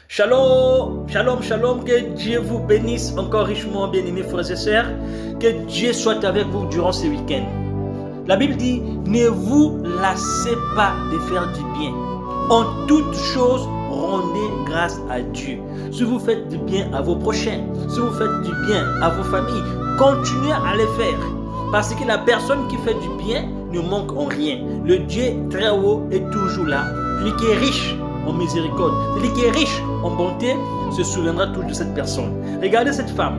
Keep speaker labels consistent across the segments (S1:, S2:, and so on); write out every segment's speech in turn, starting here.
S1: Shalom, shalom, shalom, que Dieu vous bénisse encore richement, bien-aimés frères et sœurs. Que Dieu soit avec vous durant ce week-end. La Bible dit, ne vous lassez pas de faire du bien. En toutes choses, rendez grâce à Dieu. Si vous faites du bien à vos prochains, si vous faites du bien à vos familles, continuez à le faire. Parce que la personne qui fait du bien ne manque en rien. Le Dieu très haut est toujours là. Celui qui est riche en miséricorde, celui qui est riche en bonté, se souviendra toujours de cette personne. Regardez cette femme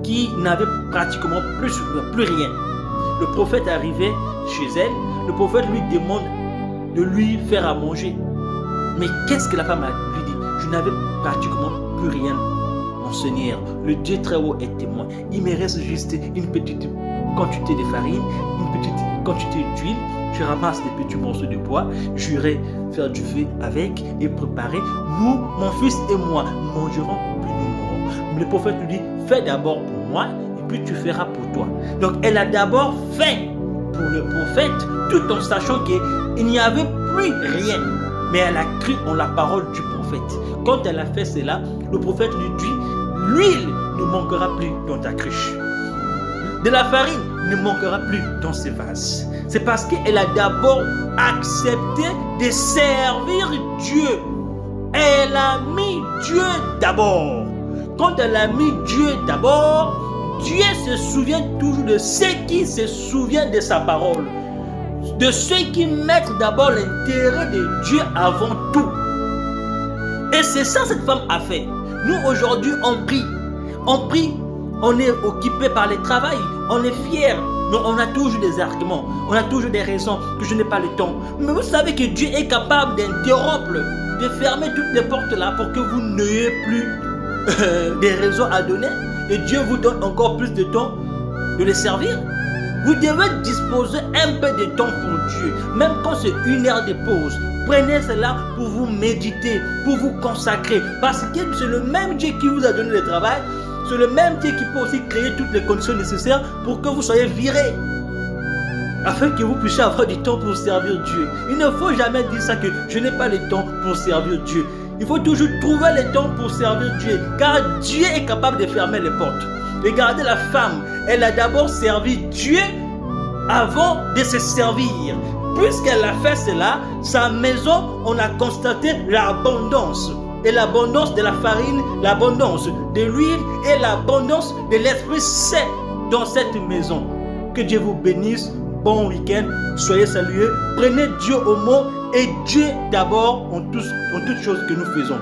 S1: qui n'avait pratiquement plus rien. Le prophète est arrivé chez elle. Le prophète lui demande de lui faire à manger. Mais qu'est-ce que la femme lui dit? Je n'avais pratiquement plus rien, mon Seigneur. Le Dieu très haut est témoin. Il me reste juste une petite quantité de farine, une petite quantité d'huile. Je ramasse des petits morceaux de bois. J'irai faire du feu avec et préparer. Nous, mon fils et moi, mangerons puis nous mourrons. Le prophète lui dit, fais d'abord pour moi et puis tu feras pour toi. Donc elle a d'abord fait pour le prophète tout en sachant qu'il n'y avait plus rien. Mais elle a cru en la parole du prophète. Quand elle a fait cela, le prophète lui dit, l'huile ne manquera plus dans ta cruche. De la farine ne manquera plus dans ses vases. C'est parce qu'elle a d'abord accepté de servir Dieu. Elle a mis Dieu d'abord. Quand elle a mis Dieu d'abord, Dieu se souvient toujours de ceux qui se souviennent de sa parole. De ceux qui mettent d'abord l'intérêt de Dieu avant tout. Et c'est ça que cette femme a fait. Nous aujourd'hui on prie. On prie, on est occupé par le travail, on est fier, mais on a toujours des arguments, on a toujours des raisons que je n'ai pas le temps. Mais vous savez que Dieu est capable d'interrompre, de fermer toutes les portes là pour que vous n'ayez plus des raisons à donner. Et Dieu vous donne encore plus de temps de le servir. Vous devez disposer un peu de temps pour Dieu, même quand c'est 1 heure de pause. Prenez cela pour vous méditer, pour vous consacrer. Parce que c'est le même Dieu qui vous a donné le travail. C'est le même Dieu qui peut aussi créer toutes les conditions nécessaires pour que vous soyez virés. Afin que vous puissiez avoir du temps pour servir Dieu. Il ne faut jamais dire ça que je n'ai pas le temps pour servir Dieu. Il faut toujours trouver le temps pour servir Dieu. Car Dieu est capable de fermer les portes. Regardez la femme. Elle a d'abord servi Dieu avant de se servir. Puisqu'elle a fait cela, sa maison, on a constaté l'abondance. Et l'abondance de la farine, l'abondance de l'huile et l'abondance de l'Esprit Saint dans cette maison. Que Dieu vous bénisse. Bon week-end. Soyez salués. Prenez Dieu au mot et Dieu d'abord en toutes choses que nous faisons.